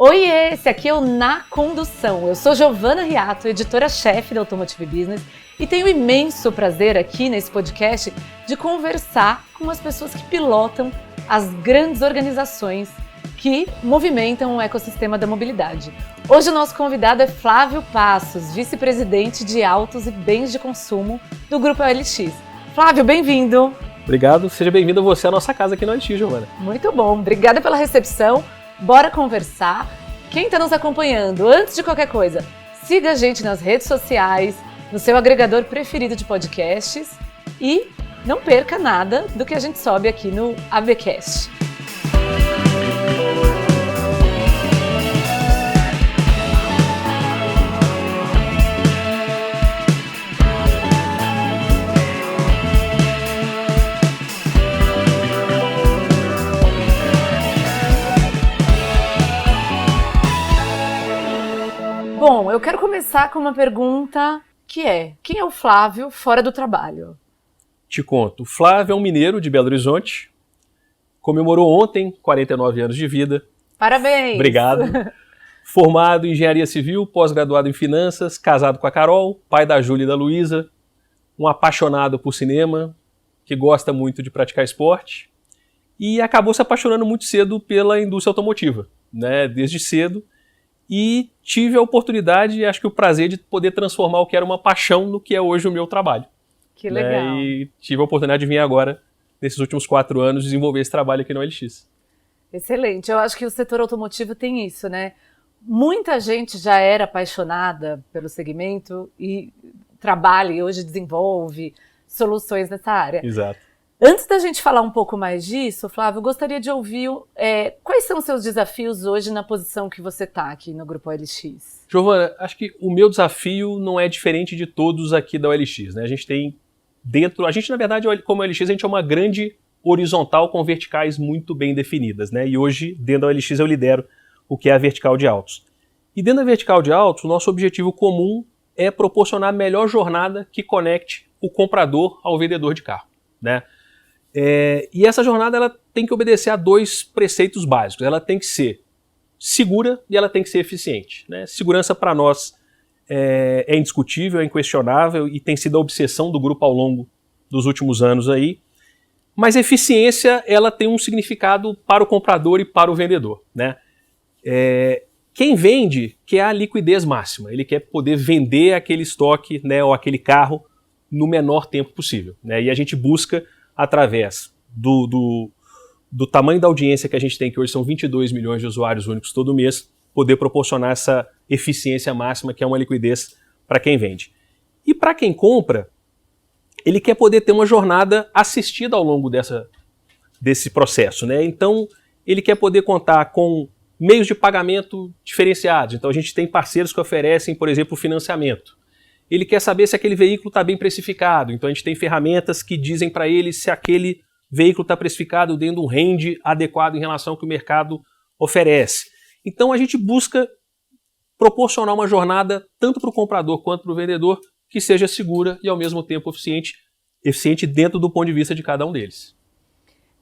Oiê, esse aqui é o Na Condução. Eu sou Giovana Riato, editora-chefe da Automotive Business, e tenho o imenso prazer aqui nesse podcast de conversar com as pessoas que pilotam as grandes organizações que movimentam o ecossistema da mobilidade. Hoje o nosso convidado é Flávio Passos, vice-presidente de Autos e Bens de Consumo do Grupo OLX. Flávio, bem-vindo! Obrigado, seja bem-vindo você à nossa casa aqui no OLX, Giovana. Muito bom, obrigada pela recepção. Bora conversar. Quem está nos acompanhando, antes de qualquer coisa, siga a gente nas redes sociais, no seu agregador preferido de podcasts e não perca nada do que a gente sobe aqui no ABcast. Bom, eu quero começar com uma pergunta que é: quem é o Flávio fora do trabalho? Te conto, o Flávio é um mineiro de Belo Horizonte, comemorou ontem 49 anos de vida. Parabéns! Obrigado. Formado em Engenharia Civil, pós-graduado em Finanças, casado com a Carol, pai da Júlia e da Luísa, um apaixonado por cinema, que gosta muito de praticar esporte e acabou se apaixonando muito cedo pela indústria automotiva, né, desde cedo. E tive a oportunidade e acho que o prazer de poder transformar o que era uma paixão no que é hoje o meu trabalho. Que legal. E tive a oportunidade de vir agora, nesses últimos 4 anos, desenvolver esse trabalho aqui no OLX. Excelente. Eu acho que o setor automotivo tem isso, né? Muita gente já era apaixonada pelo segmento e trabalha e hoje desenvolve soluções nessa área. Exato. Antes da gente falar um pouco mais disso, Flávio, eu gostaria de ouvir quais são os seus desafios hoje na posição que você está aqui no Grupo OLX. Giovana, acho que o meu desafio não é diferente de todos aqui da OLX, né? A gente na verdade, como OLX, a gente é uma grande horizontal com verticais muito bem definidas, né? E hoje, dentro da OLX, eu lidero o que é a vertical de autos. E dentro da vertical de autos, o nosso objetivo comum é proporcionar a melhor jornada que conecte o comprador ao vendedor de carro, né? E essa jornada ela tem que obedecer a 2 preceitos básicos. Ela tem que ser segura e ela tem que ser eficiente, né? Segurança para nós é indiscutível, é inquestionável e tem sido a obsessão do grupo ao longo dos últimos anos aí. Mas eficiência ela tem um significado para o comprador e para o vendedor, né? Quem vende quer a liquidez máxima, ele quer poder vender aquele estoque, né, ou aquele carro no menor tempo possível, né? E a gente busca, através do tamanho da audiência que a gente tem, que hoje são 22 milhões de usuários únicos todo mês, poder proporcionar essa eficiência máxima, que é uma liquidez para quem vende. E para quem compra, ele quer poder ter uma jornada assistida ao longo desse processo, né? Então, ele quer poder contar com meios de pagamento diferenciados. Então, a gente tem parceiros que oferecem, por exemplo, financiamento. Ele quer saber se aquele veículo está bem precificado, então a gente tem ferramentas que dizem para ele se aquele veículo está precificado dentro de um range adequado em relação ao que o mercado oferece. Então a gente busca proporcionar uma jornada tanto para o comprador quanto para o vendedor que seja segura e ao mesmo tempo eficiente dentro do ponto de vista de cada um deles.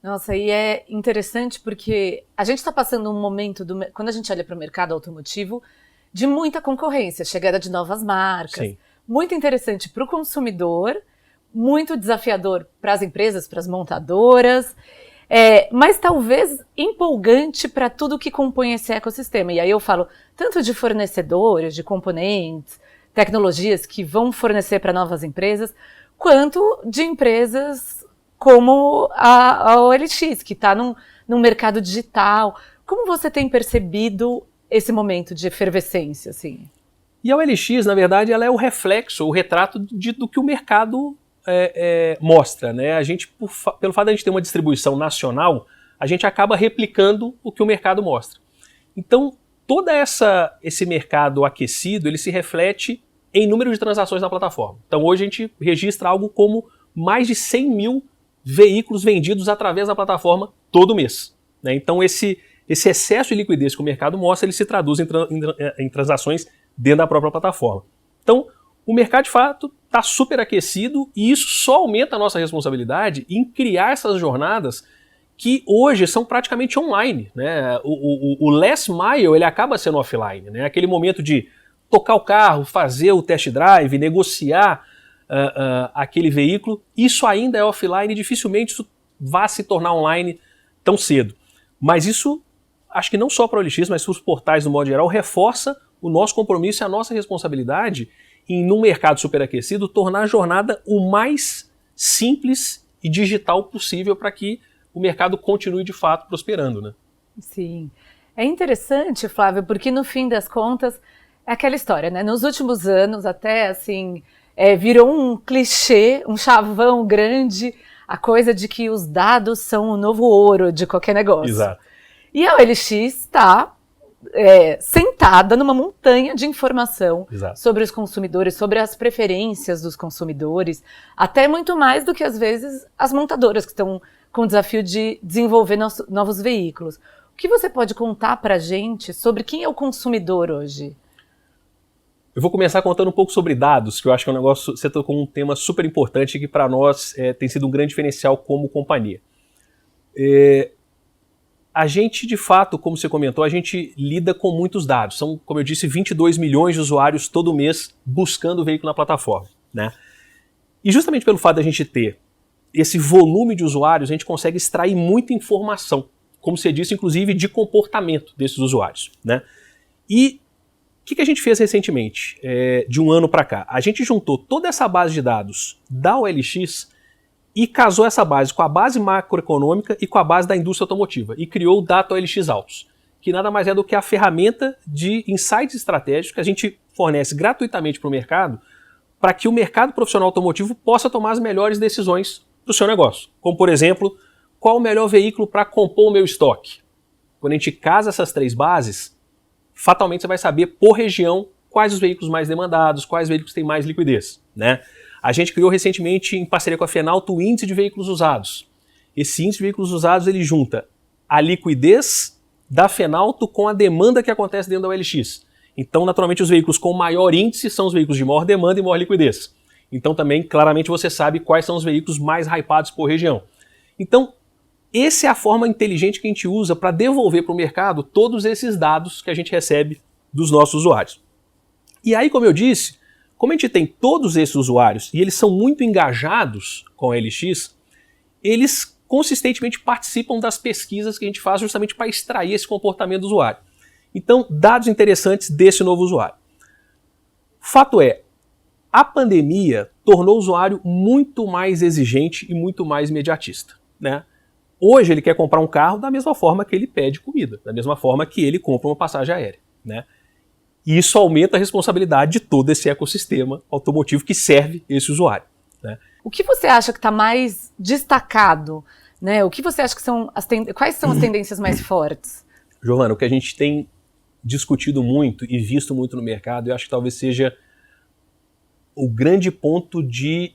Nossa, e é interessante porque a gente está passando um momento, quando a gente olha para o mercado automotivo, de muita concorrência, chegada de novas marcas. Sim. Muito interessante para o consumidor, muito desafiador para as empresas, para as montadoras, mas talvez empolgante para tudo que compõe esse ecossistema. E aí eu falo tanto de fornecedores, de componentes, tecnologias que vão fornecer para novas empresas, quanto de empresas como a OLX, que está num mercado digital. Como você tem percebido esse momento de efervescência, assim? E a OLX, na verdade, ela é o reflexo, o retrato do que o mercado mostra, né? A gente, pelo fato de a gente ter uma distribuição nacional, a gente acaba replicando o que o mercado mostra. Então, todo esse mercado aquecido, ele se reflete em número de transações na plataforma. Então, hoje a gente registra algo como mais de 100 mil veículos vendidos através da plataforma todo mês, né? Então, esse excesso de liquidez que o mercado mostra, ele se traduz em transações dentro da própria plataforma. Então, o mercado, de fato, está super aquecido e isso só aumenta a nossa responsabilidade em criar essas jornadas que hoje são praticamente online, né? O last mile ele acaba sendo offline, né? Aquele momento de tocar o carro, fazer o test drive, negociar aquele veículo, isso ainda é offline e dificilmente isso vai se tornar online tão cedo. Mas isso, acho que não só para o OLX, mas para os portais no modo geral, reforça o nosso compromisso e a nossa responsabilidade em, num mercado superaquecido, tornar a jornada o mais simples e digital possível para que o mercado continue de fato prosperando, né? Sim. É interessante, Flávio, porque no fim das contas é aquela história, né? Nos últimos anos, até assim, virou um clichê, um chavão grande, a coisa de que os dados são o novo ouro de qualquer negócio. Exato. E a OLX está sentada numa montanha de informação sobre os consumidores, sobre as preferências dos consumidores, até muito mais do que, às vezes, as montadoras que estão com o desafio de desenvolver novos veículos. O que você pode contar para a gente sobre quem é o consumidor hoje? Eu vou começar contando um pouco sobre dados, que eu acho que é um negócio, você tocou um tema super importante que para nós tem sido um grande diferencial como companhia. A gente, de fato, como você comentou, a gente lida com muitos dados. São, como eu disse, 22 milhões de usuários todo mês buscando o veículo na plataforma, né? E justamente pelo fato de a gente ter esse volume de usuários, a gente consegue extrair muita informação, como você disse, inclusive de comportamento desses usuários, né? E o que a gente fez recentemente, de um ano para cá? A gente juntou toda essa base de dados da OLX e casou essa base com a base macroeconômica e com a base da indústria automotiva e criou o Data OLX Autos, que nada mais é do que a ferramenta de insights estratégicos que a gente fornece gratuitamente para o mercado, para que o mercado profissional automotivo possa tomar as melhores decisões para o seu negócio. Como, por exemplo, qual o melhor veículo para compor o meu estoque? Quando a gente casa essas três bases, fatalmente você vai saber por região quais os veículos mais demandados, quais veículos têm mais liquidez, né? A gente criou recentemente, em parceria com a Fenalto, o índice de veículos usados. Esse índice de veículos usados ele junta a liquidez da Fenalto com a demanda que acontece dentro da OLX. Então, naturalmente, os veículos com maior índice são os veículos de maior demanda e maior liquidez. Então, também, claramente, você sabe quais são os veículos mais hypados por região. Então, essa é a forma inteligente que a gente usa para devolver para o mercado todos esses dados que a gente recebe dos nossos usuários. E aí, como eu disse, como a gente tem todos esses usuários e eles são muito engajados com a OLX, eles consistentemente participam das pesquisas que a gente faz justamente para extrair esse comportamento do usuário. Então, dados interessantes desse novo usuário. Fato é, a pandemia tornou o usuário muito mais exigente e muito mais imediatista, né? Hoje ele quer comprar um carro da mesma forma que ele pede comida, da mesma forma que ele compra uma passagem aérea, né? E isso aumenta a responsabilidade de todo esse ecossistema automotivo que serve esse usuário, né? O que você acha que está mais destacado, né? O que você acha que são quais são as tendências mais fortes? Giovana, o que a gente tem discutido muito e visto muito no mercado, eu acho que talvez seja o grande ponto de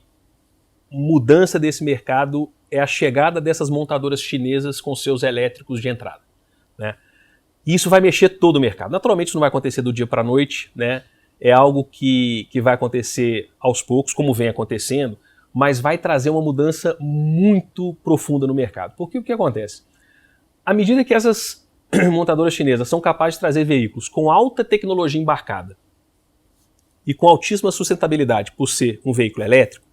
mudança desse mercado é a chegada dessas montadoras chinesas com seus elétricos de entrada, né? E isso vai mexer todo o mercado. Naturalmente isso não vai acontecer do dia para a noite, né? É algo que vai acontecer aos poucos, como vem acontecendo, mas vai trazer uma mudança muito profunda no mercado. Porque o que acontece? À medida que essas montadoras chinesas são capazes de trazer veículos com alta tecnologia embarcada e com altíssima sustentabilidade por ser um veículo elétrico,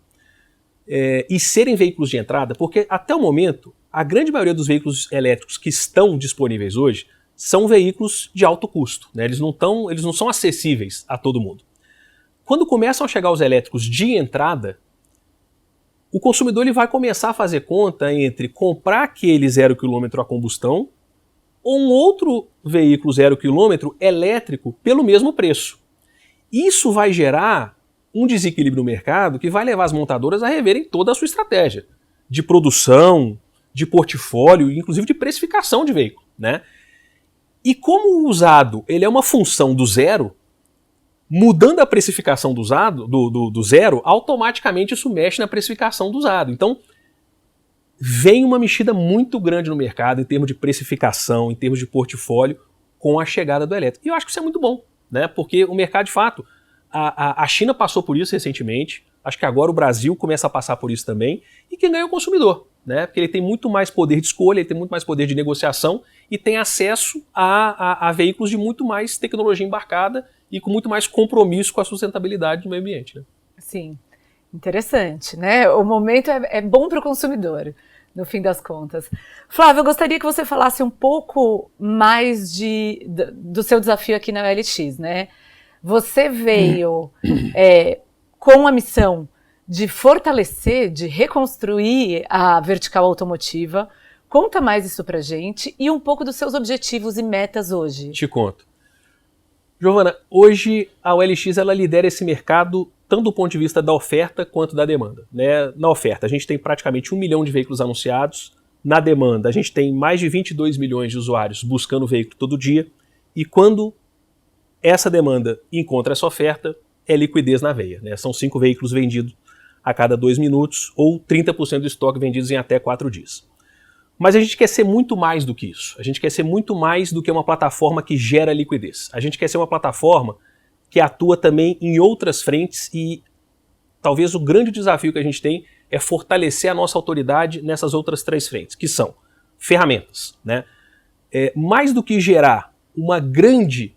e serem veículos de entrada, porque até o momento, a grande maioria dos veículos elétricos que estão disponíveis hoje são veículos de alto custo, né? Eles não são acessíveis a todo mundo. Quando começam a chegar os elétricos de entrada, o consumidor ele vai começar a fazer conta entre comprar aquele 0 km a combustão ou um outro veículo 0 km elétrico pelo mesmo preço. Isso vai gerar um desequilíbrio no mercado que vai levar as montadoras a reverem toda a sua estratégia de produção, de portfólio, inclusive de precificação de veículo, né? E como o usado ele é uma função do zero, mudando a precificação do usado, do zero, automaticamente isso mexe na precificação do usado. Então, vem uma mexida muito grande no mercado em termos de precificação, em termos de portfólio, com a chegada do elétrico. E eu acho que isso é muito bom, né? Porque o mercado, de fato, a China passou por isso recentemente, acho que agora o Brasil começa a passar por isso também, e quem ganha é o consumidor, né? Porque ele tem muito mais poder de escolha, ele tem muito mais poder de negociação e tem acesso a veículos de muito mais tecnologia embarcada e com muito mais compromisso com a sustentabilidade do meio ambiente, né? Sim, interessante, né? O momento é bom para o consumidor, no fim das contas. Flávio, eu gostaria que você falasse um pouco mais do seu desafio aqui na OLX, né? Você veio com a missão de fortalecer, de reconstruir a vertical automotiva. Conta mais isso pra gente e um pouco dos seus objetivos e metas hoje. Te conto. Giovana, hoje a OLX ela lidera esse mercado tanto do ponto de vista da oferta quanto da demanda, né? Na oferta, a gente tem praticamente 1 milhão de veículos anunciados. Na demanda, a gente tem mais de 22 milhões de usuários buscando o veículo todo dia. E quando essa demanda encontra essa oferta, é liquidez na veia, né? São 5 veículos vendidos a cada 2 minutos ou 30% do estoque vendidos em até 4 dias. Mas a gente quer ser muito mais do que isso. A gente quer ser muito mais do que uma plataforma que gera liquidez. A gente quer ser uma plataforma que atua também em outras frentes e talvez o grande desafio que a gente tem é fortalecer a nossa autoridade nessas outras 3 frentes, que são ferramentas, né? Mais do que gerar uma grande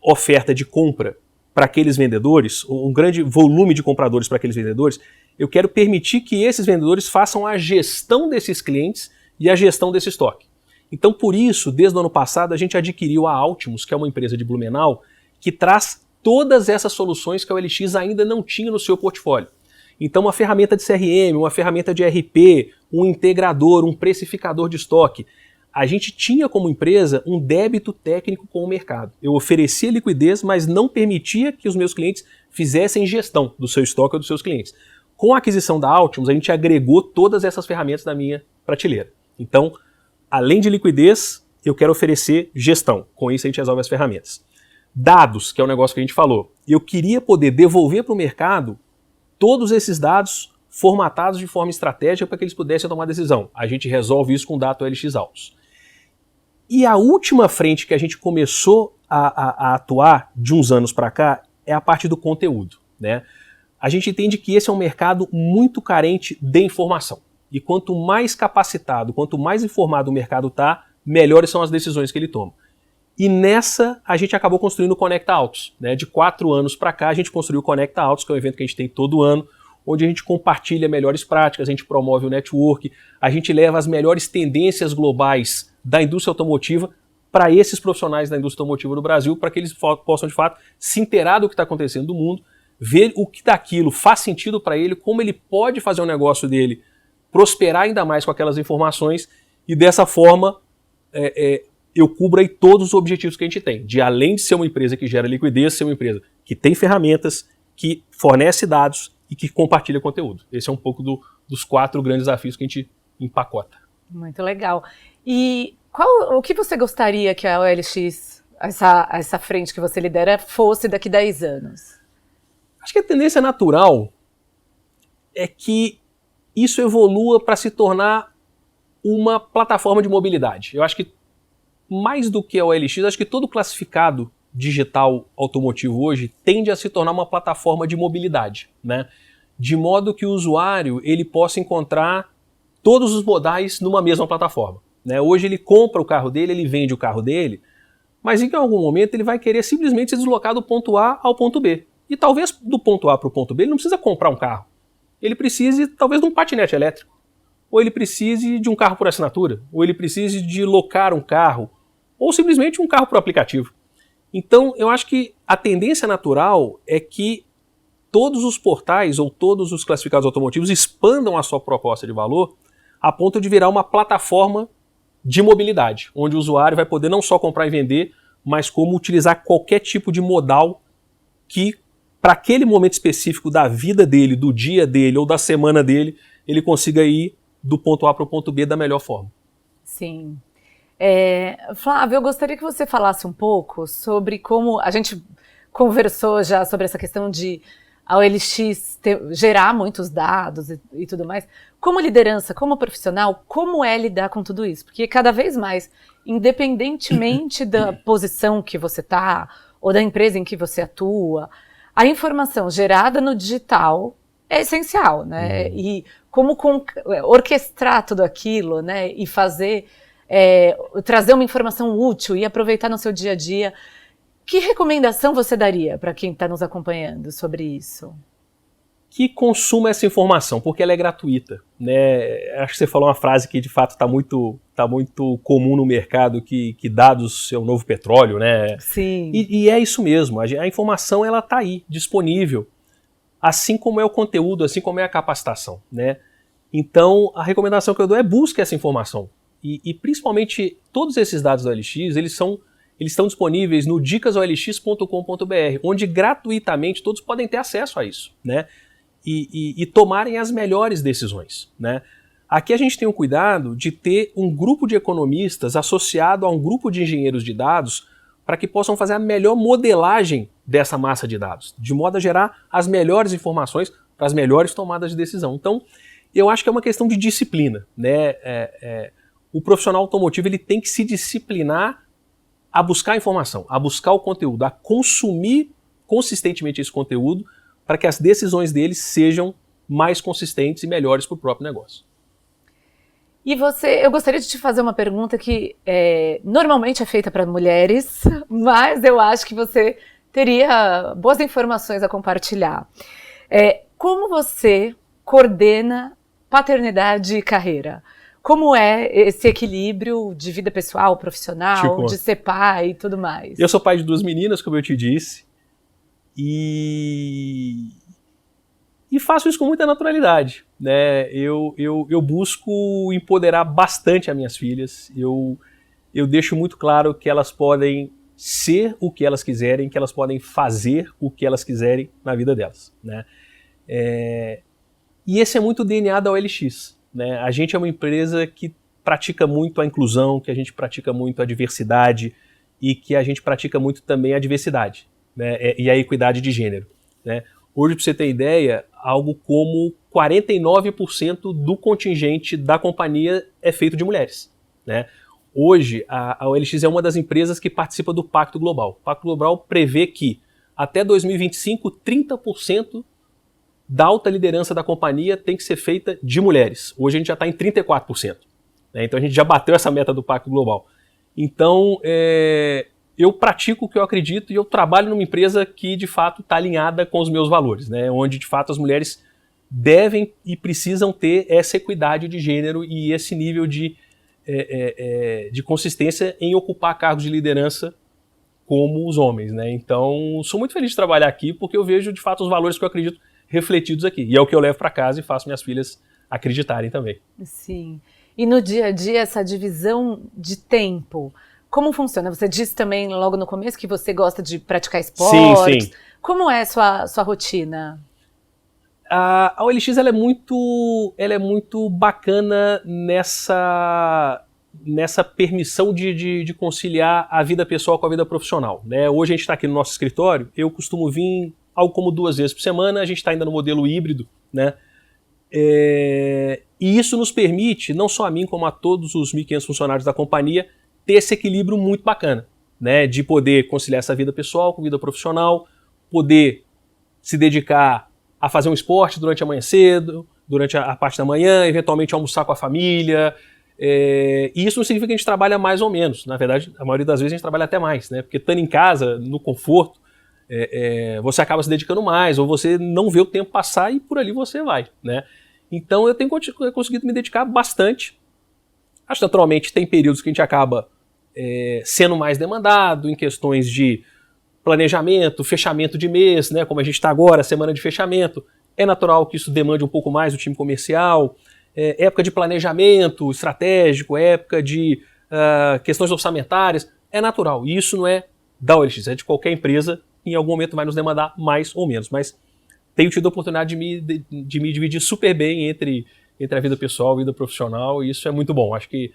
oferta de compra para aqueles vendedores, um grande volume de compradores para aqueles vendedores, eu quero permitir que esses vendedores façam a gestão desses clientes e a gestão desse estoque. Então, por isso, desde o ano passado, a gente adquiriu a Altimus, que é uma empresa de Blumenau, que traz todas essas soluções que a OLX ainda não tinha no seu portfólio. Então, uma ferramenta de CRM, uma ferramenta de RP, um integrador, um precificador de estoque. A gente tinha como empresa um débito técnico com o mercado. Eu oferecia liquidez, mas não permitia que os meus clientes fizessem gestão do seu estoque ou dos seus clientes. Com a aquisição da Altimus, a gente agregou todas essas ferramentas na minha prateleira. Então, além de liquidez, eu quero oferecer gestão. Com isso, a gente resolve as ferramentas. Dados, que é o negócio que a gente falou. Eu queria poder devolver para o mercado todos esses dados formatados de forma estratégica para que eles pudessem tomar decisão. A gente resolve isso com o Data OLX Autos. E a última frente que a gente começou a atuar de uns anos para cá é a parte do conteúdo, né? A gente entende que esse é um mercado muito carente de informação. E quanto mais capacitado, quanto mais informado o mercado está, melhores são as decisões que ele toma. E nessa, a gente acabou construindo o Conecta Autos, né? De 4 anos para cá, a gente construiu o Conecta Autos, que é um evento que a gente tem todo ano, onde a gente compartilha melhores práticas, a gente promove o network, a gente leva as melhores tendências globais da indústria automotiva para esses profissionais da indústria automotiva do Brasil, para que eles possam, de fato, se inteirar do que está acontecendo no mundo, ver o que daquilo faz sentido para ele, como ele pode fazer o negócio dele prosperar ainda mais com aquelas informações, e dessa forma eu cubro aí todos os objetivos que a gente tem, de além de ser uma empresa que gera liquidez, ser uma empresa que tem ferramentas, que fornece dados e que compartilha conteúdo. Esse é um pouco dos 4 grandes desafios que a gente empacota. Muito legal. E o que você gostaria que a OLX, essa frente que você lidera, fosse daqui 10 anos? Acho que a tendência natural é que isso evolua para se tornar uma plataforma de mobilidade. Eu acho que mais do que a OLX, acho que todo classificado digital automotivo hoje tende a se tornar uma plataforma de mobilidade, né? De modo que o usuário ele possa encontrar todos os modais numa mesma plataforma, né? Hoje ele compra o carro dele, ele vende o carro dele, mas em algum momento ele vai querer simplesmente se deslocar do ponto A ao ponto B. E talvez do ponto A para o ponto B ele não precisa comprar um carro. Ele precise talvez de um patinete elétrico, ou ele precise de um carro por assinatura, ou ele precise de locar um carro, ou simplesmente um carro por aplicativo. Então, eu acho que a tendência natural é que todos os portais ou todos os classificados automotivos expandam a sua proposta de valor a ponto de virar uma plataforma de mobilidade, onde o usuário vai poder não só comprar e vender, mas como utilizar qualquer tipo de modal que, para aquele momento específico da vida dele, do dia dele ou da semana dele, ele consiga ir do ponto A para o ponto B da melhor forma. Sim. Flávio, eu gostaria que você falasse um pouco sobre como a gente conversou já sobre essa questão de a OLX gerar muitos dados e tudo mais. Como liderança, como profissional, como é lidar com tudo isso? Porque cada vez mais, independentemente da posição que você está ou da empresa em que você atua, a informação gerada no digital é essencial, né? E como orquestrar tudo aquilo, né, e fazer, trazer uma informação útil e aproveitar no seu dia a dia. Que recomendação você daria para quem está nos acompanhando sobre isso? Que consuma essa informação, porque ela é gratuita, né? Acho que você falou uma frase que de fato está muito comum no mercado, que dados é o novo petróleo, né? Sim. E é isso mesmo, a informação ela está aí, disponível, assim como é o conteúdo, assim como é a capacitação, né? Então a recomendação que eu dou é busque essa informação, e principalmente todos esses dados do OLX, eles estão disponíveis no dicasolx.com.br, onde gratuitamente todos podem ter acesso a isso, né? E tomarem as melhores decisões, né? Aqui a gente tem o cuidado de ter um grupo de economistas associado a um grupo de engenheiros de dados para que possam fazer a melhor modelagem dessa massa de dados, de modo a gerar as melhores informações para as melhores tomadas de decisão. Então, eu acho que é uma questão de disciplina, né? O profissional automotivo ele tem que se disciplinar a buscar a informação, a buscar o conteúdo, a consumir consistentemente esse conteúdo para que as decisões deles sejam mais consistentes e melhores para o próprio negócio. E eu gostaria de te fazer uma pergunta que normalmente é feita para mulheres, mas eu acho que você teria boas informações a compartilhar. Como você coordena paternidade e carreira? Como é esse equilíbrio de vida pessoal, profissional, de ser pai e tudo mais? Eu sou pai de 2 meninas, como eu te disse, e faço isso com muita naturalidade, né? Eu busco empoderar bastante as minhas filhas, eu deixo muito claro que elas podem ser o que elas quiserem, que elas podem fazer o que elas quiserem na vida delas, né? E esse é muito o DNA da OLX, né? A gente é uma empresa que pratica muito a inclusão, que a gente pratica muito a diversidade e que a gente pratica muito também a diversidade, né? E a equidade de gênero, né? Hoje, para você ter ideia, algo como 49% do contingente da companhia é feito de mulheres, né? Hoje, a OLX é uma das empresas que participa do Pacto Global. O Pacto Global prevê que, até 2025, 30% da alta liderança da companhia tem que ser feita de mulheres. Hoje a gente já está em 34%. Né? Então a gente já bateu essa meta do Pacto Global. Então, eu pratico o que eu acredito e eu trabalho numa empresa que, de fato, está alinhada com os meus valores, né? Onde, de fato, as mulheres devem e precisam ter essa equidade de gênero e esse nível de consistência em ocupar cargos de liderança como os homens, né? Então, sou muito feliz de trabalhar aqui porque eu vejo, de fato, os valores que eu acredito refletidos aqui. E é o que eu levo para casa e faço minhas filhas acreditarem também. Sim. E no dia a dia, essa divisão de tempo, como funciona? Você disse também logo no começo que você gosta de praticar esportes. Sim. Como é a sua rotina? A OLX ela é muito bacana nessa permissão de conciliar a vida pessoal com a vida profissional, né? Hoje a gente está aqui no nosso escritório, eu costumo vir algo como 2 vezes por semana, a gente está ainda no modelo híbrido, né? E isso nos permite, não só a mim, como a todos os 1.500 funcionários da companhia, ter esse equilíbrio muito bacana, né? De poder conciliar essa vida pessoal com a vida profissional, poder se dedicar a fazer um esporte durante a manhã cedo, durante a parte da manhã, eventualmente almoçar com a família. E isso não significa que a gente trabalha mais ou menos. Na verdade, a maioria das vezes a gente trabalha até mais, né? Porque estando em casa, no conforto, você acaba se dedicando mais, ou você não vê o tempo passar e por ali você vai, né? Então eu tenho conseguido me dedicar bastante. Acho que naturalmente tem períodos que a gente acaba sendo mais demandado em questões de planejamento, fechamento de mês, né? Como a gente está agora, semana de fechamento. É natural que isso demande um pouco mais do time comercial. Época de planejamento estratégico, época de questões orçamentárias. É natural. E isso não é da OLX, é de qualquer empresa. Em algum momento vai nos demandar mais ou menos. Mas tenho tido a oportunidade de me dividir super bem entre a vida pessoal e a vida profissional. E isso é muito bom. Acho que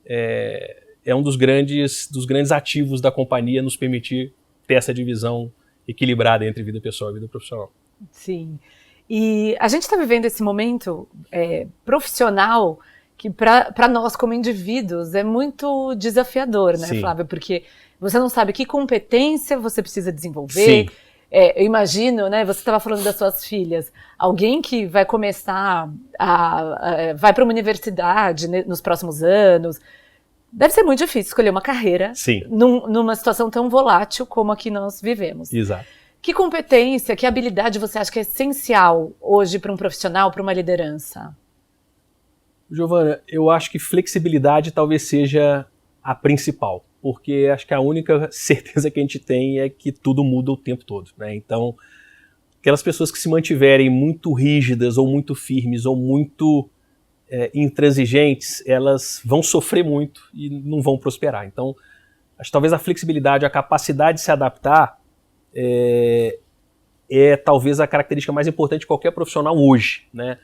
é um dos grandes ativos da companhia nos permitir ter essa divisão equilibrada entre vida pessoal e vida profissional. Sim. E a gente está vivendo esse momento profissional que para nós como indivíduos é muito desafiador, né, Sim. Flávio? Porque você não sabe que competência você precisa desenvolver, Eu imagino, né, você estava falando das suas filhas, alguém que vai começar, vai para uma universidade, né, nos próximos anos, deve ser muito difícil escolher uma carreira numa situação tão volátil como a que nós vivemos. Exato. Que competência, que habilidade você acha que é essencial hoje para um profissional, para uma liderança? Giovana, eu acho que flexibilidade talvez seja a principal, porque acho que a única certeza que a gente tem é que tudo muda o tempo todo, né? Então, aquelas pessoas que se mantiverem muito rígidas ou muito firmes ou muito intransigentes, elas vão sofrer muito e não vão prosperar. Então, acho que talvez a flexibilidade, a capacidade de se adaptar é talvez a característica mais importante de qualquer profissional hoje, né?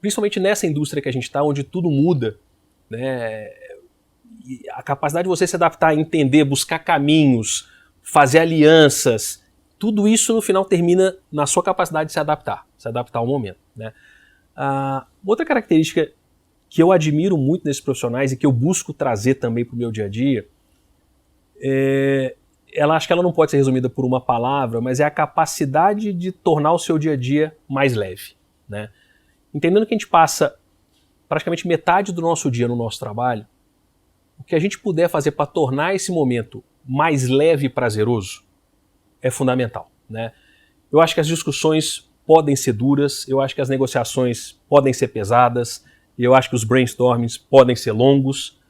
Principalmente nessa indústria que a gente está, onde tudo muda, né? E a capacidade de você se adaptar, entender, buscar caminhos, fazer alianças, tudo isso no final termina na sua capacidade de se adaptar ao momento, né? Outra característica que eu admiro muito nesses profissionais e que eu busco trazer também para o meu dia a dia, acho que ela não pode ser resumida por uma palavra, mas é a capacidade de tornar o seu dia a dia mais leve, né? Entendendo que a gente passa praticamente metade do nosso dia no nosso trabalho, o que a gente puder fazer para tornar esse momento mais leve e prazeroso é fundamental, né? Eu acho que as discussões podem ser duras, eu acho que as negociações podem ser pesadas, eu acho que os brainstormings podem ser longos,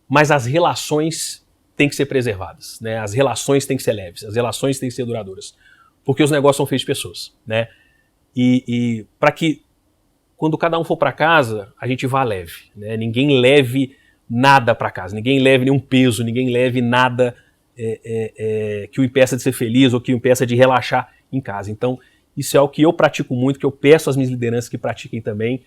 mas as relações têm que ser preservadas, né? As relações têm que ser leves, as relações têm que ser duradouras, porque os negócios são feitos de pessoas, né? E para que quando cada um for para casa, a gente vá leve, né? Ninguém leve nada para casa, ninguém leve nenhum peso, ninguém leve nada que o impeça de ser feliz ou que o impeça de relaxar em casa. Então, isso é o que eu pratico muito, que eu peço às minhas lideranças que pratiquem também,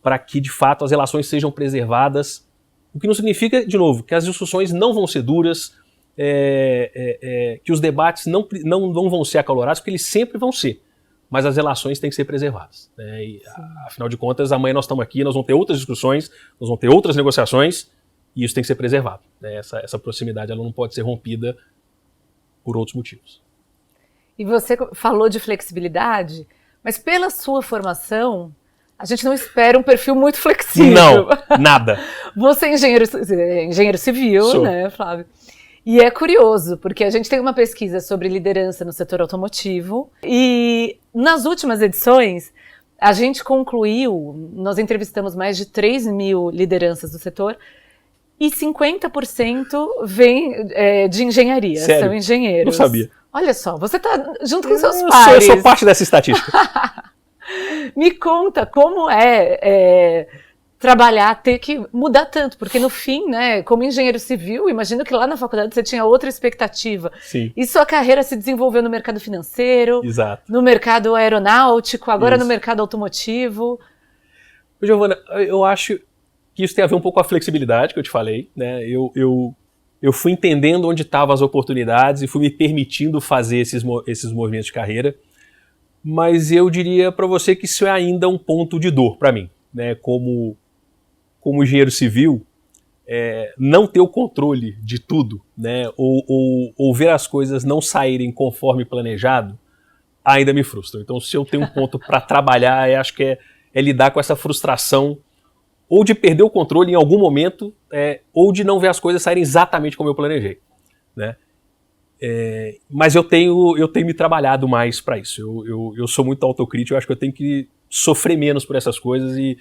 para que, de fato, as relações sejam preservadas, o que não significa, de novo, que as discussões não vão ser duras, que os debates não vão ser acalorados, porque eles sempre vão ser, mas as relações têm que ser preservadas, né? E, afinal de contas, amanhã nós estamos aqui, nós vamos ter outras discussões, nós vamos ter outras negociações, e isso tem que ser preservado, né? Essa proximidade ela não pode ser rompida por outros motivos. E você falou de flexibilidade, mas pela sua formação, a gente não espera um perfil muito flexível. Não, nada. Você é engenheiro civil, Sou. né, Flávio? E é curioso, porque a gente tem uma pesquisa sobre liderança no setor automotivo e nas últimas edições a gente concluiu, nós entrevistamos mais de 3.000 lideranças do setor e 50% vem de engenharia, Sério? são engenheiros. Não sabia. Olha só, você está junto com seus pares. Eu sou parte dessa estatística. Me conta como trabalhar, ter que mudar tanto, porque no fim, né, como engenheiro civil, imagino que lá na faculdade você tinha outra expectativa. Sim. E sua carreira se desenvolveu no mercado financeiro, Exato. no mercado aeronáutico, agora Isso. no mercado automotivo. Giovana, eu acho que isso tem a ver um pouco com a flexibilidade que eu te falei, né? Eu fui entendendo onde estavam as oportunidades e fui me permitindo fazer esses movimentos de carreira, mas eu diria para você que isso é ainda um ponto de dor para mim, né? Como engenheiro civil, não ter o controle de tudo, né? Ou ver as coisas não saírem conforme planejado, ainda me frustra. Então, se eu tenho um ponto para trabalhar, acho que é lidar com essa frustração ou de perder o controle em algum momento, ou de não ver as coisas saírem exatamente como eu planejei, né? Mas eu tenho me trabalhado mais para isso. Eu sou muito autocrítico, eu acho que eu tenho que sofrer menos por essas coisas e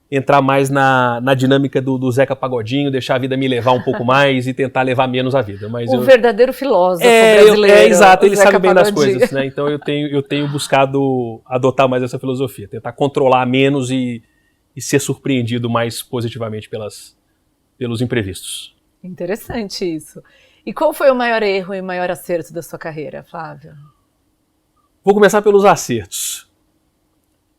entrar mais na dinâmica do Zeca Pagodinho, deixar a vida me levar um pouco mais e tentar levar menos a vida. Mas verdadeiro filósofo brasileiro. Exato, ele sabe bem das Pagodinho. coisas, né? Então eu tenho buscado adotar mais essa filosofia, tentar controlar menos e ser surpreendido mais positivamente pelos imprevistos. Interessante isso. E qual foi o maior erro e o maior acerto da sua carreira, Flávio? Vou começar pelos acertos.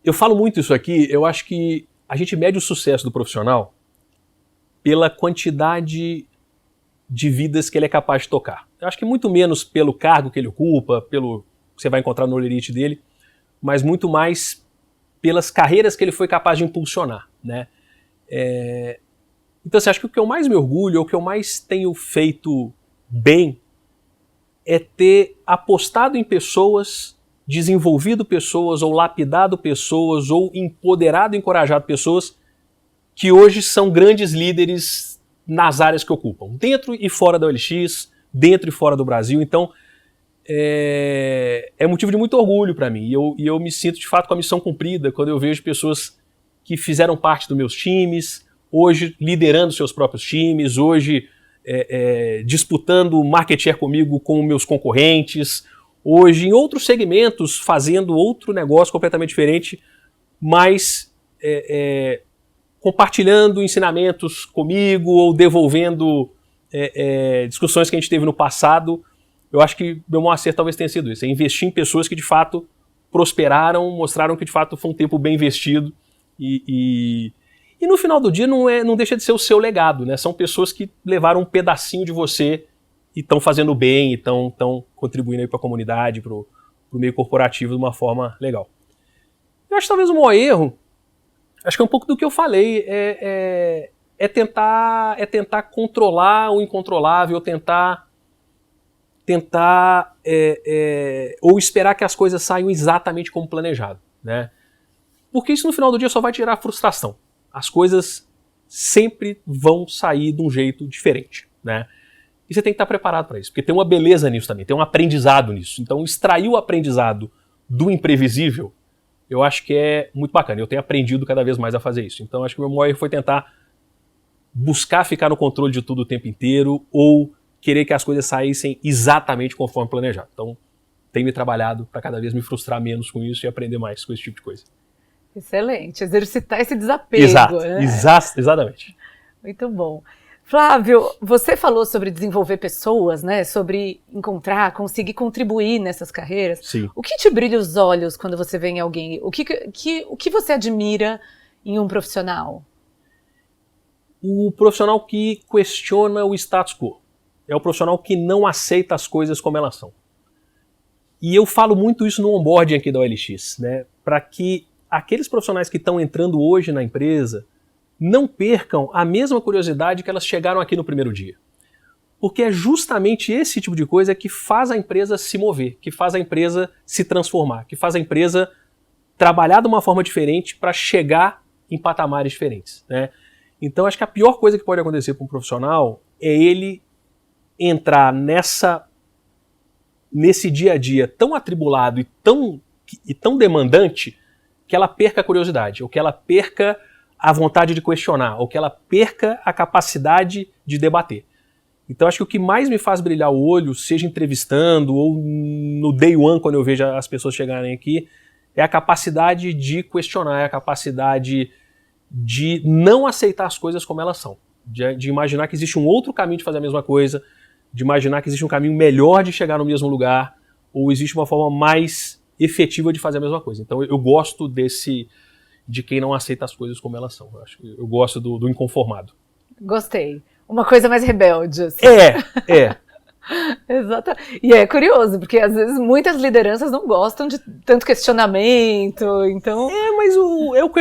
Eu falo muito isso aqui, eu acho que a gente mede o sucesso do profissional pela quantidade de vidas que ele é capaz de tocar. Eu acho que muito menos pelo cargo que ele ocupa, pelo que você vai encontrar no lerite dele, mas muito mais pelas carreiras que ele foi capaz de impulsionar, né? Então, assim, acho que o que eu mais me orgulho, o que eu mais tenho feito bem, é ter apostado em pessoas, desenvolvido pessoas, ou lapidado pessoas, ou empoderado e encorajado pessoas que hoje são grandes líderes nas áreas que ocupam, dentro e fora da OLX, dentro e fora do Brasil. Então, é motivo de muito orgulho para mim. E eu me sinto, de fato, com a missão cumprida quando eu vejo pessoas que fizeram parte dos meus times, hoje liderando seus próprios times, hoje disputando market share comigo com meus concorrentes, hoje em outros segmentos fazendo outro negócio completamente diferente, mas compartilhando ensinamentos comigo ou devolvendo discussões que a gente teve no passado. Eu acho que meu maior acerto talvez tenha sido isso, investir em pessoas que de fato prosperaram, mostraram que de fato foi um tempo bem investido e no final do dia não deixa de ser o seu legado, né? São pessoas que levaram um pedacinho de você e estão fazendo bem, e estão contribuindo para a comunidade, para o meio corporativo de uma forma legal. Eu acho que talvez o maior erro, acho que é um pouco do que eu falei, tentar controlar o incontrolável, tentar ou esperar que as coisas saiam exatamente como planejado, né? Porque isso no final do dia só vai gerar frustração. As coisas sempre vão sair de um jeito diferente, né? E você tem que estar preparado para isso, porque tem uma beleza nisso também, tem um aprendizado nisso. Então, extrair o aprendizado do imprevisível, eu acho que é muito bacana. Eu tenho aprendido cada vez mais a fazer isso. Então, acho que o meu maior erro foi tentar buscar ficar no controle de tudo o tempo inteiro ou querer que as coisas saíssem exatamente conforme planejado. Então, tenho me trabalhado para cada vez me frustrar menos com isso e aprender mais com esse tipo de coisa. Excelente, exercitar esse desapego. Exato, né? Exatamente. Muito bom. Flávio, você falou sobre desenvolver pessoas, né? Sobre encontrar, conseguir contribuir nessas carreiras. Sim. O que te brilha os olhos quando você vê em alguém? O que você admira em um profissional? O profissional que questiona o status quo. É o profissional que não aceita as coisas como elas são. E eu falo muito isso no onboarding aqui da OLX, né? Para que aqueles profissionais que estão entrando hoje na empresa não percam a mesma curiosidade que elas chegaram aqui no primeiro dia. Porque é justamente esse tipo de coisa que faz a empresa se mover, que faz a empresa se transformar, que faz a empresa trabalhar de uma forma diferente para chegar em patamares diferentes, né? Então acho que a pior coisa que pode acontecer para um profissional é ele entrar nesse dia a dia tão atribulado e tão demandante que ela perca a curiosidade, ou que ela perca a vontade de questionar, ou que ela perca a capacidade de debater. Então acho que o que mais me faz brilhar o olho, seja entrevistando ou no day one, quando eu vejo as pessoas chegarem aqui, é a capacidade de questionar, é a capacidade de não aceitar as coisas como elas são, de imaginar que existe um outro caminho de fazer a mesma coisa, de imaginar que existe um caminho melhor de chegar no mesmo lugar, ou existe uma forma mais efetiva de fazer a mesma coisa. Então eu gosto de quem não aceita as coisas como elas são. Eu gosto do inconformado. Gostei. Uma coisa mais rebelde. Assim. Exato. E é curioso, porque às vezes muitas lideranças não gostam de tanto questionamento, então... Mas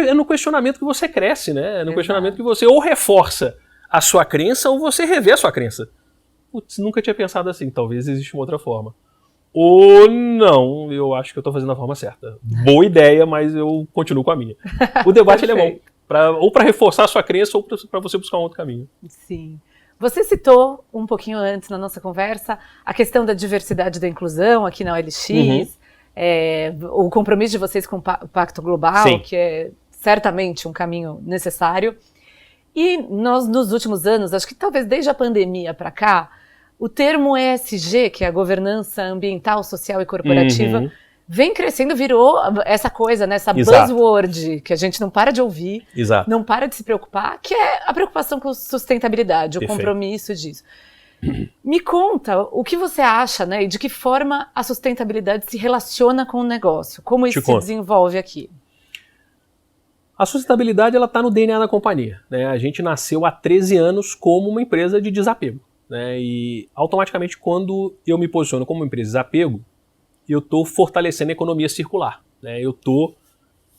é no questionamento que você cresce, né? É no questionamento que você ou reforça a sua crença ou você revê a sua crença. Putz, nunca tinha pensado assim, talvez exista uma outra forma. Ou não, eu acho que eu estou fazendo a forma certa. Boa ideia, mas eu continuo com a minha. O debate ele é bom, ou para reforçar a sua crença ou para você buscar um outro caminho. Sim. Você citou um pouquinho antes na nossa conversa a questão da diversidade e da inclusão aqui na OLX, o compromisso de vocês com o Pacto Global, Sim. que é certamente um caminho necessário. E nós, nos últimos anos, acho que talvez desde a pandemia para cá, o termo ESG, que é a governança ambiental, social e corporativa, vem crescendo, virou essa coisa, né, essa buzzword que a gente não para de ouvir, não para de se preocupar, que é a preocupação com sustentabilidade, o compromisso disso. Me conta o que você acha, né, e de que forma a sustentabilidade se relaciona com o negócio, como isso se desenvolve aqui. A sustentabilidade está no DNA da companhia, né? A gente nasceu há 13 anos como uma empresa de desapego, né? E automaticamente quando eu me posiciono como uma empresa de desapego, eu estou fortalecendo a economia circular, né? Eu estou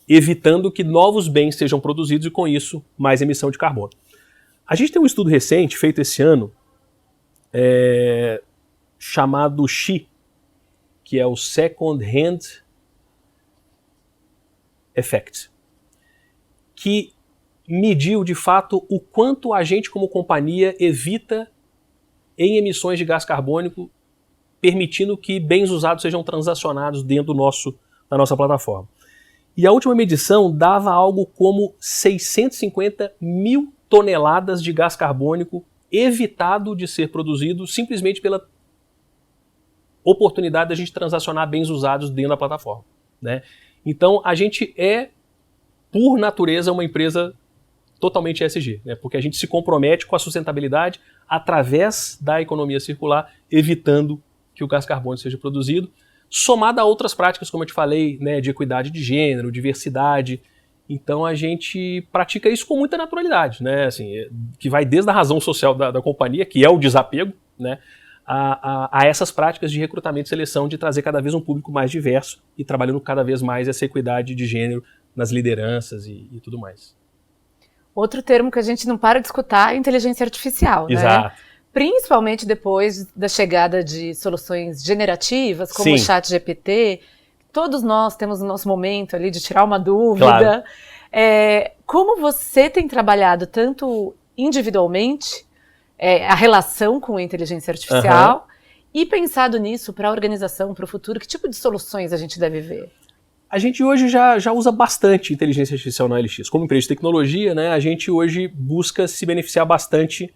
evitando que novos bens sejam produzidos e com isso mais emissão de carbono. A gente tem um estudo recente feito esse ano, chamado SHE, que é o Second Hand Effect, que mediu de fato o quanto a gente como companhia evita em emissões de gás carbônico, permitindo que bens usados sejam transacionados dentro da nossa plataforma. E a última medição dava algo como 650 mil toneladas de gás carbônico evitado de ser produzido simplesmente pela oportunidade da gente transacionar bens usados dentro da plataforma, né? Então a gente é, por natureza, uma empresa totalmente ESG, né? Porque a gente se compromete com a sustentabilidade através da economia circular, evitando que o gás carbônico seja produzido, somado a outras práticas, como eu te falei, né, de equidade de gênero, diversidade. Então a gente pratica isso com muita naturalidade, né? Assim, que vai desde a razão social da companhia, que é o desapego, né, a essas práticas de recrutamento e seleção, de trazer cada vez um público mais diverso e trabalhando cada vez mais essa equidade de gênero nas lideranças e tudo mais. Outro termo que a gente não para de escutar é inteligência artificial, né? Exato. Principalmente depois da chegada de soluções generativas, como o ChatGPT. Todos nós temos o nosso momento ali de tirar uma dúvida. Claro. Como você tem trabalhado tanto individualmente a relação com a inteligência artificial e pensado nisso para a organização, para o futuro? Que tipo de soluções a gente deve ver? A gente hoje já usa bastante inteligência artificial na OLX. Como empresa de tecnologia, né, a gente hoje busca se beneficiar bastante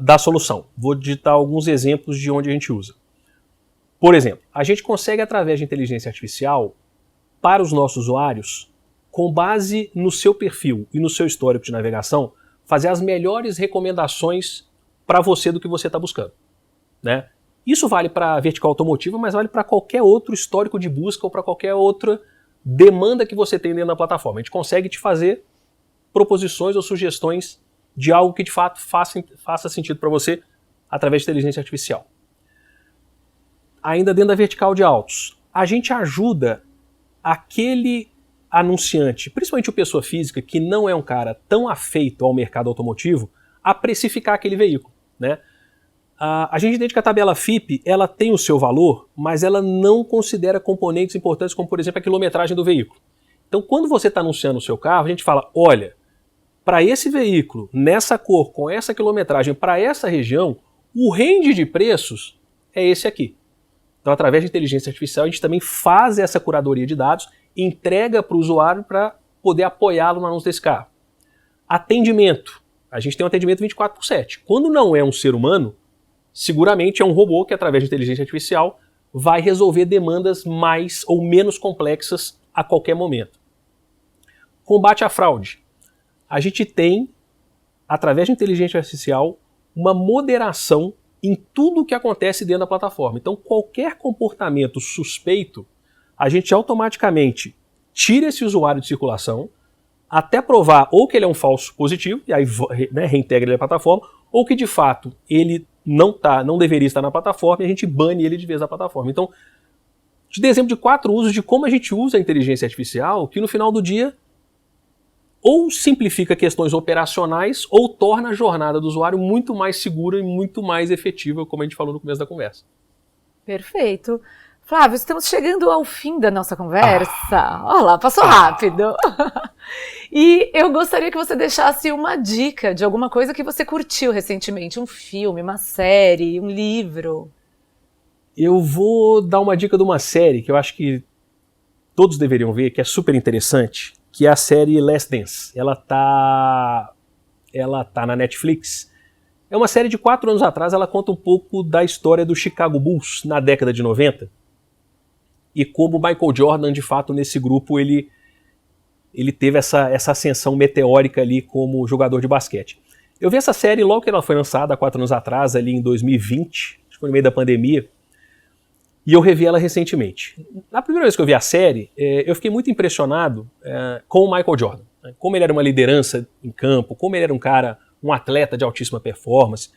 da solução. Vou digitar alguns exemplos de onde a gente usa. Por exemplo, a gente consegue, através de inteligência artificial, para os nossos usuários, com base no seu perfil e no seu histórico de navegação, fazer as melhores recomendações para você do que você está buscando, né? Isso vale para a vertical automotiva, mas vale para qualquer outro histórico de busca ou para qualquer outra demanda que você tem dentro da plataforma. A gente consegue te fazer proposições ou sugestões de algo que de fato faça sentido para você através de inteligência artificial. Ainda dentro da vertical de autos, a gente ajuda aquele anunciante, principalmente o pessoa física, que não é um cara tão afeito ao mercado automotivo, a precificar aquele veículo, né? A gente entende que a tabela FIPE ela tem o seu valor, mas ela não considera componentes importantes como, por exemplo, a quilometragem do veículo. Então, quando você está anunciando o seu carro, a gente fala, olha, para esse veículo, nessa cor, com essa quilometragem, para essa região, o range de preços é esse aqui. Então, através de inteligência artificial, a gente também faz essa curadoria de dados, entrega para o usuário para poder apoiá-lo no anúncio desse carro. Atendimento. A gente tem um atendimento 24/7. Quando não é um ser humano, seguramente é um robô que, através de inteligência artificial, vai resolver demandas mais ou menos complexas a qualquer momento. Combate à fraude. A gente tem, através de inteligência artificial, uma moderação em tudo o que acontece dentro da plataforma. Então, qualquer comportamento suspeito, a gente automaticamente tira esse usuário de circulação até provar ou que ele é um falso positivo, e aí, né, reintegra ele na plataforma, ou que de fato ele não deveria estar na plataforma e a gente bane ele de vez da plataforma. Então, te dei exemplo de 4 usos de como a gente usa a inteligência artificial, que no final do dia ou simplifica questões operacionais ou torna a jornada do usuário muito mais segura e muito mais efetiva, como a gente falou no começo da conversa. Perfeito. Flávio, estamos chegando ao fim da nossa conversa. Olha lá, passou rápido. E eu gostaria que você deixasse uma dica de alguma coisa que você curtiu recentemente. Um filme, uma série, um livro. Eu vou dar uma dica de uma série que eu acho que todos deveriam ver, que é super interessante, que é a série Last Dance. Ela tá na Netflix. É uma série de 4 anos atrás, ela conta um pouco da história do Chicago Bulls na década de 90 e como o Michael Jordan, de fato, nesse grupo, ele teve essa ascensão meteórica ali como jogador de basquete. Eu vi essa série logo que ela foi lançada, há 4 anos atrás, ali em 2020, acho que foi no meio da pandemia, e eu revi ela recentemente. Na primeira vez que eu vi a série, eu fiquei muito impressionado com o Michael Jordan. Como ele era uma liderança em campo, como ele era um atleta de altíssima performance,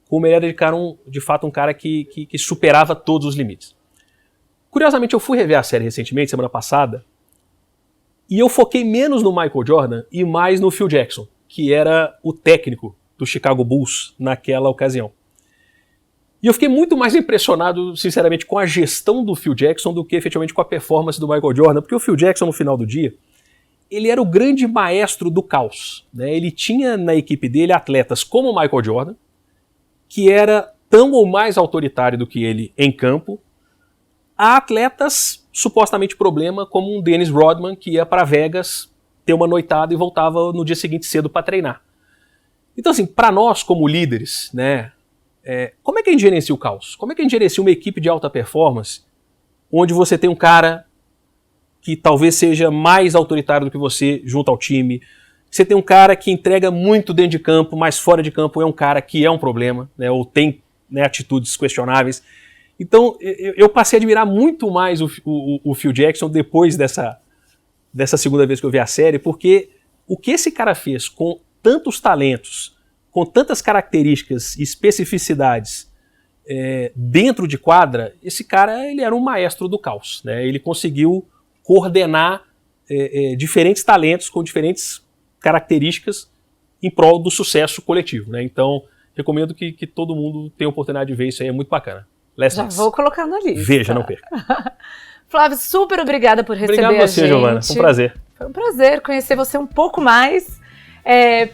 como ele era de fato um cara que superava todos os limites. Curiosamente, eu fui rever a série recentemente, semana passada, e eu foquei menos no Michael Jordan e mais no Phil Jackson, que era o técnico do Chicago Bulls naquela ocasião. E eu fiquei muito mais impressionado, sinceramente, com a gestão do Phil Jackson do que efetivamente com a performance do Michael Jordan, porque o Phil Jackson, no final do dia, ele era o grande maestro do caos, né? Ele tinha na equipe dele atletas como o Michael Jordan, que era tão ou mais autoritário do que ele em campo, a atletas supostamente problema, como um Dennis Rodman, que ia para Vegas ter uma noitada e voltava no dia seguinte cedo para treinar. Então, assim, para nós como líderes, né, como é que a gente gerencia o caos? Como é que a gente gerencia uma equipe de alta performance onde você tem um cara que talvez seja mais autoritário do que você junto ao time, você tem um cara que entrega muito dentro de campo, mas fora de campo é um cara que é um problema, né, ou tem, né, atitudes questionáveis. Então eu passei a admirar muito mais o Phil Jackson depois dessa segunda vez que eu vi a série, porque o que esse cara fez com tantos talentos, com tantas características e especificidades dentro de quadra, esse cara ele era um maestro do caos, né? Ele conseguiu coordenar diferentes talentos com diferentes características em prol do sucesso coletivo, né? Então, recomendo que todo mundo tenha a oportunidade de ver isso aí, é muito bacana. Já vou colocar na lista. Veja, não perca. Flávio, super obrigada por receber a gente. Obrigado a você, Giovana. Foi um prazer. Foi um prazer conhecer você um pouco mais.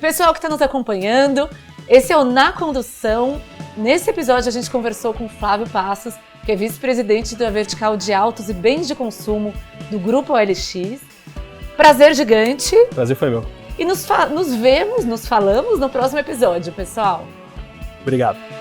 Pessoal que está nos acompanhando, esse é o Na Condução. Nesse episódio a gente conversou com Flávio Passos, que é vice-presidente da vertical de autos e bens de consumo do Grupo OLX. Prazer gigante. Prazer foi meu. E nos falamos no próximo episódio, pessoal. Obrigado.